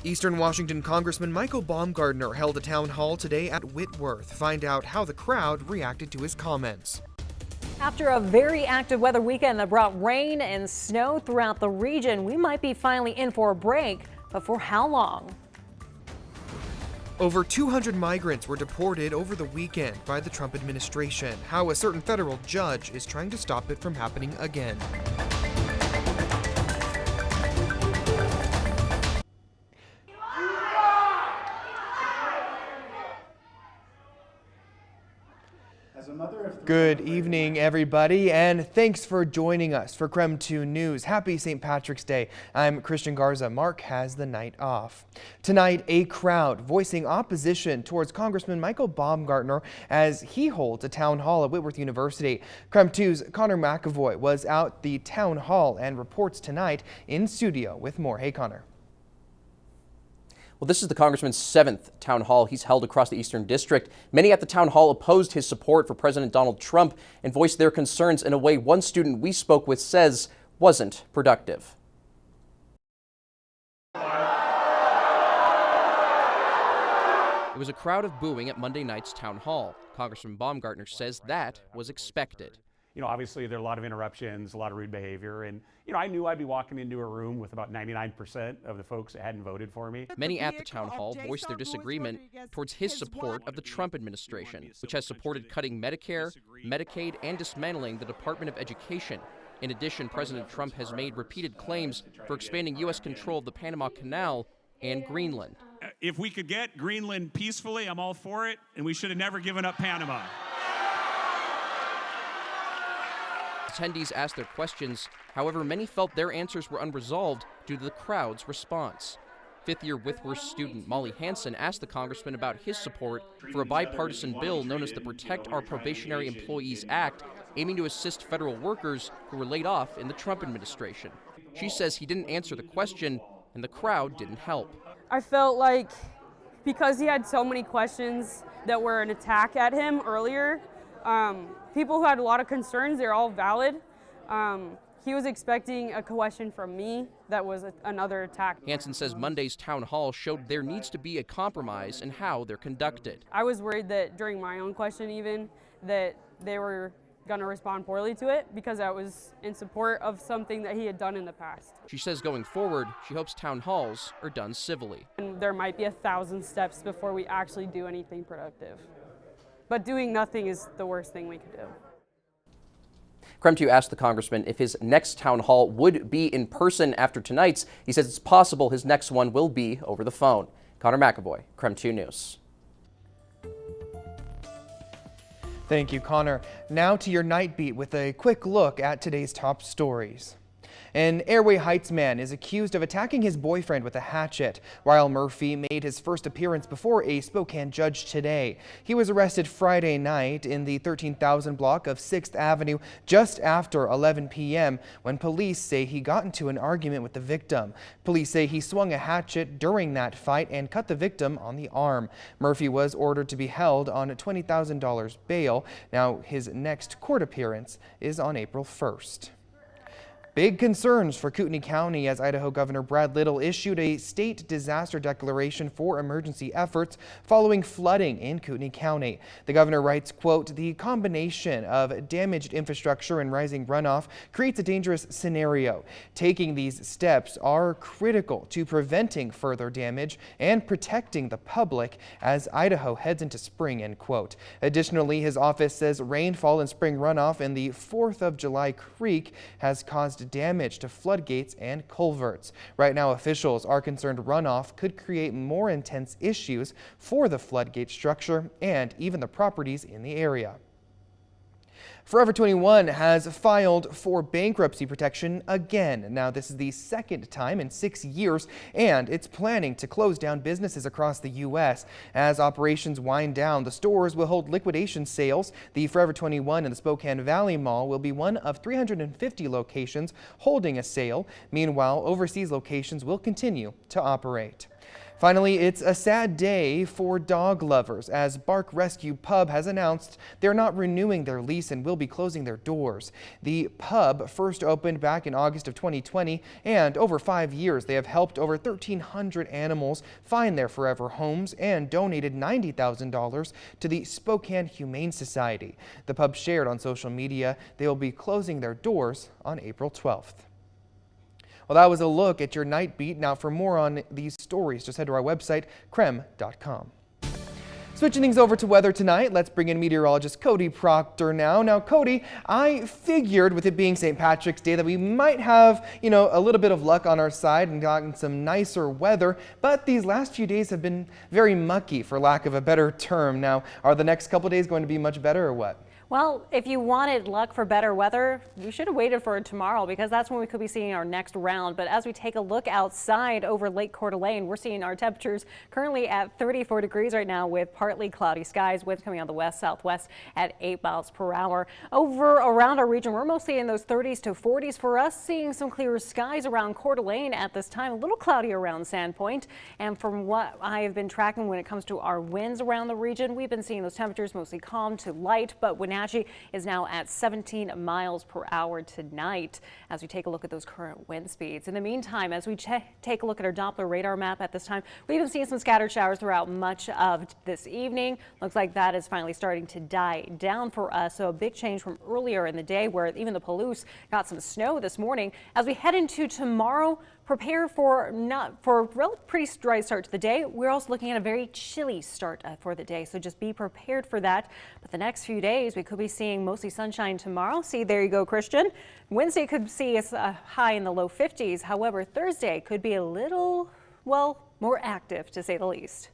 Eastern Washington Congressman Michael Baumgartner held a town hall today at Whitworth. Find out how the crowd reacted to his comments. After a very active weather weekend that brought rain and snow throughout the region, we might be finally in for a break, but for how long? Over 200 migrants were deported over the weekend by the Trump administration. How a certain federal judge is trying to stop it from happening again. Good evening, everybody, and thanks for joining us for KREM 2 News. Happy St. Patrick's Day. I'm Christian Garza. Mark has the night off. Tonight, a crowd voicing opposition towards Congressman Michael Baumgartner as he holds a town hall at Whitworth University. KREM 2's Connor McAvoy was out the town hall and reports tonight in studio with more. Hey, Connor. Well, this is the Congressman's 7th town hall he's held across the Eastern District. Many at the town hall opposed his support for President Donald Trump and voiced their concerns in a way one student we spoke with says wasn't productive. It was a crowd of booing at Monday night's town hall. Congressman Baumgartner says that was expected. You know, obviously there are a lot of interruptions, a lot of rude behavior, and I knew I'd be walking into a room with about 99% of the folks that hadn't voted for me. Many at the town hall voiced their disagreement towards his support of the Trump administration, which has supported cutting Medicare, Medicaid, and dismantling the Department of Education. In addition, President Trump has made repeated claims for expanding U.S. control of the Panama Canal and Greenland. If we could get Greenland peacefully, I'm all for it, and we should have never given up Panama. Attendees asked their questions. However, many felt their answers were unresolved due to the crowd's response. Fifth-year Whitworth student Molly Hansen asked the congressman about his support for a bipartisan bill known as the Protect Our Probationary Employees Act, aiming to assist federal workers who were laid off in the Trump administration. She says he didn't answer the question, and the crowd didn't help. I felt like because he had so many questions that were an attack at him earlier, people who had a lot of concerns, they're all valid. He was expecting a question from me that was another attack. Hansen says Monday's town hall showed there needs to be a compromise in how they're conducted. I was worried that during my own question even, that they were going to respond poorly to it because I was in support of something that he had done in the past. She says going forward, she hopes town halls are done civilly. And there might be 1,000 steps before we actually do anything productive. But doing nothing is the worst thing we could do. KREM 2 asked the congressman if his next town hall would be in person after tonight's. He says it's possible his next one will be over the phone. Connor McAvoy, KREM 2 News. Thank you, Connor. Now to your night beat with a quick look at today's top stories. An Airway Heights man is accused of attacking his boyfriend with a hatchet. Ryle Murphy made his first appearance before a Spokane judge today. He was arrested Friday night in the 13,000 block of 6th Avenue just after 11 p.m. when police say he got into an argument with the victim. Police say he swung a hatchet during that fight and cut the victim on the arm. Murphy was ordered to be held on $20,000 bail. Now his next court appearance is on April 1st. Big concerns for Kootenai County as Idaho Governor Brad Little issued a state disaster declaration for emergency efforts following flooding in Kootenai County. The governor writes, quote, "The combination of damaged infrastructure and rising runoff creates a dangerous scenario. Taking these steps are critical to preventing further damage and protecting the public as Idaho heads into spring," end quote. Additionally, his office says rainfall and spring runoff in the 4th of July Creek has caused damage to floodgates and culverts. Right now, officials are concerned runoff could create more intense issues for the floodgate structure and even the properties in the area. Forever 21 has filed for bankruptcy protection again. Now, this is the second time in 6 years, and it's planning to close down businesses across the U.S. As operations wind down, the stores will hold liquidation sales. The Forever 21 in the Spokane Valley Mall will be one of 350 locations holding a sale. Meanwhile, overseas locations will continue to operate. Finally, it's a sad day for dog lovers as Bark Rescue Pub has announced they're not renewing their lease and will be closing their doors. The pub first opened back in August of 2020, and over 5 years they have helped over 1,300 animals find their forever homes and donated $90,000 to the Spokane Humane Society. The pub shared on social media they will be closing their doors on April 12th. Well, that was a look at your night beat. Now, for more on these stories, just head to our website, KREM.com. Switching things over to weather tonight, let's bring in meteorologist Cody Proctor now. Now, Cody, I figured with it being St. Patrick's Day that we might have, a little bit of luck on our side and gotten some nicer weather, but these last few days have been very mucky, for lack of a better term. Now, are the next couple days going to be much better or what? Well, if you wanted luck for better weather, you should have waited for tomorrow because that's when we could be seeing our next round. But as we take a look outside over Lake Coeur d'Alene, we're seeing our temperatures currently at 34 degrees right now with partly cloudy skies, winds coming out the west-southwest at 8 miles per hour. Over around our region, we're mostly in those 30s to 40s for us, seeing some clearer skies around Coeur d'Alene at this time, a little cloudy around Sandpoint. And from what I have been tracking when it comes to our winds around the region, we've been seeing those temperatures mostly calm to light, but when is now at 17 miles per hour tonight as we take a look at those current wind speeds. In the meantime, as we take a look at our Doppler radar map at this time, we've been seeing some scattered showers throughout much of this evening. Looks like that is finally starting to die down for us. So a big change from earlier in the day where even the Palouse got some snow this morning. As we head into tomorrow, prepare for a pretty dry start to the day. We're also looking at a very chilly start for the day, so just be prepared for that. But the next few days, we could be seeing mostly sunshine tomorrow. See, there you go, Christian. Wednesday could see a high in the low 50s. However, Thursday could be a little, more active to say the least.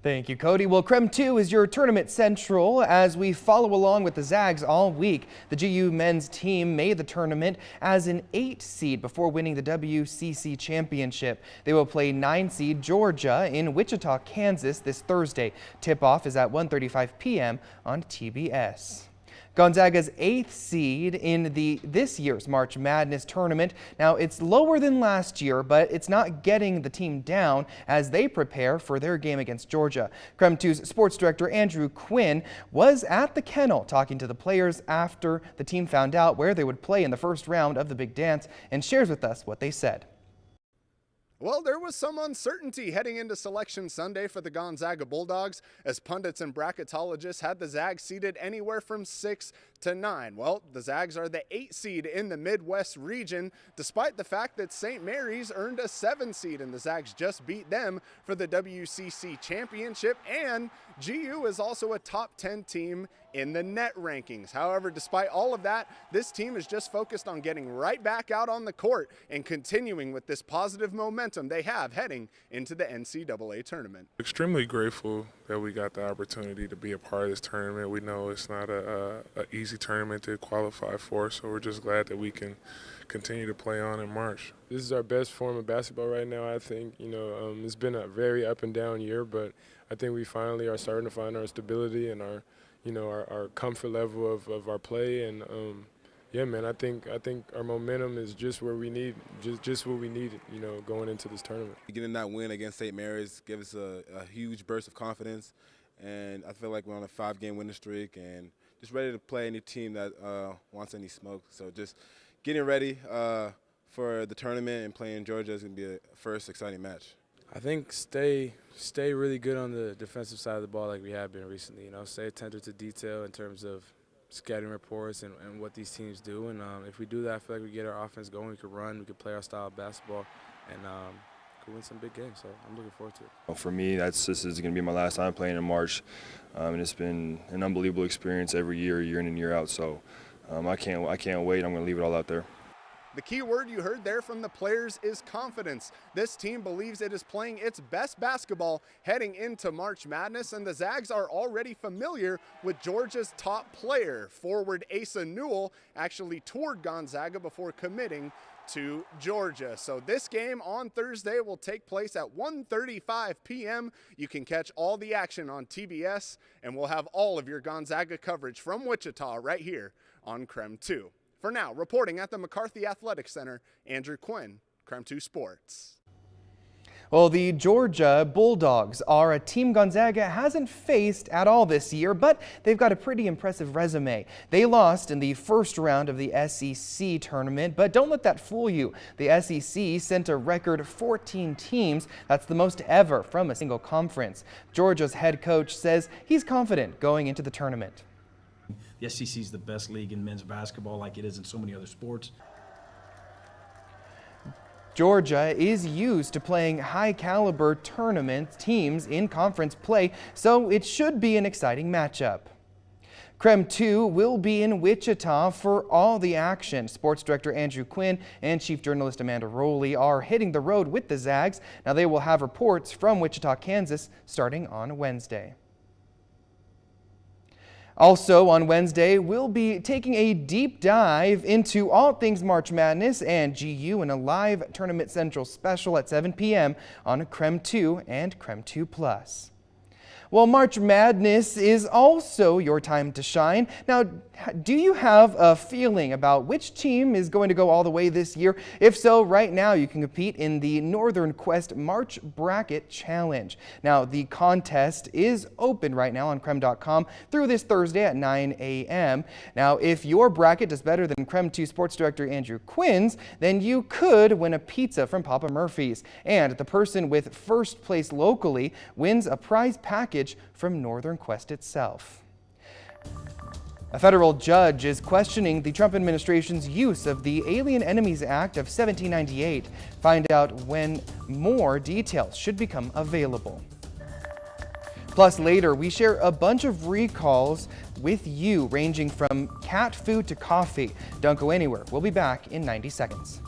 Thank you, Cody. Well, KREM 2 is your tournament central as we follow along with the Zags all week. The GU men's team made the tournament as an 8 seed before winning the WCC championship. They will play 9 seed Georgia in Wichita, Kansas this Thursday. Tip-off is at 1:35 p.m. on TBS. Gonzaga's 8th seed in this year's March Madness tournament. Now, it's lower than last year, but it's not getting the team down as they prepare for their game against Georgia. KREM 2's sports director Andrew Quinn was at the kennel talking to the players after the team found out where they would play in the first round of the big dance and shares with us what they said. Well, there was some uncertainty heading into Selection Sunday for the Gonzaga Bulldogs as pundits and bracketologists had the Zags seeded anywhere from 6 to 9. Well, the Zags are the 8 seed in the Midwest region, despite the fact that St. Mary's earned a 7 seed and the Zags just beat them for the WCC championship, and GU is also a top 10 team in the net rankings. However, despite all of that, this team is just focused on getting right back out on the court and continuing with this positive momentum they have heading into the NCAA tournament. Extremely grateful that we got the opportunity to be a part of this tournament. We know it's not an easy tournament to qualify for, so we're just glad that we can continue to play on in March. This is our best form of basketball right now, I think. It's been a very up and down year, but I think we finally are starting to find our stability and our comfort level of our play, and yeah, man, I think our momentum is just where we need, just what we needed, going into this tournament. Getting that win against St. Mary's gives us a huge burst of confidence, and I feel like we're on a 5-game winning streak and just ready to play any team that wants any smoke. So just getting ready for the tournament and playing Georgia is going to be a first exciting match. I think stay really good on the defensive side of the ball like we have been recently. Stay attentive to detail in terms of scouting reports and what these teams do. And if we do that, I feel like we get our offense going. We could run, we could play our style of basketball, and could win some big games. So I'm looking forward to it. For me, this is going to be my last time playing in March, and it's been an unbelievable experience every year in and year out. So I can't wait. I'm going to leave it all out there. The key word you heard there from the players is confidence. This team believes it is playing its best basketball heading into March Madness, and the Zags are already familiar with Georgia's top player. Forward Asa Newell actually toured Gonzaga before committing to Georgia. So this game on Thursday will take place at 1:35 p.m. You can catch all the action on TBS, and we'll have all of your Gonzaga coverage from Wichita right here on KREM 2. For now, reporting at the McCarthy Athletic Center, Andrew Quinn, KREM 2 Sports. Well, the Georgia Bulldogs are a team Gonzaga hasn't faced at all this year, but they've got a pretty impressive resume. They lost in the first round of the SEC tournament, but don't let that fool you. The SEC sent a record 14 teams. That's the most ever from a single conference. Georgia's head coach says he's confident going into the tournament. The SEC is the best league in men's basketball, like it is in so many other sports. Georgia is used to playing high-caliber tournament teams in conference play, so it should be an exciting matchup. KREM 2 will be in Wichita for all the action. Sports Director Andrew Quinn and Chief Journalist Amanda Rowley are hitting the road with the Zags. Now they will have reports from Wichita, Kansas, starting on Wednesday. Also on Wednesday, we'll be taking a deep dive into all things March Madness and GU in a live Tournament Central special at 7 p.m. on KREM 2 and KREM 2+. Well, March Madness is also your time to shine. Now, do you have a feeling about which team is going to go all the way this year? If so, right now you can compete in the Northern Quest March Bracket Challenge. Now, the contest is open right now on KREM.com through this Thursday at 9 a.m. Now, if your bracket does better than KREM 2 Sports Director Andrew Quinn's, then you could win a pizza from Papa Murphy's. And the person with first place locally wins a prize package from Northern Quest itself. A federal judge is questioning the Trump administration's use of the Alien Enemies Act of 1798. Find out when more details should become available. Plus, later, we share a bunch of recalls with you, ranging from cat food to coffee. Don't go anywhere. We'll be back in 90 seconds.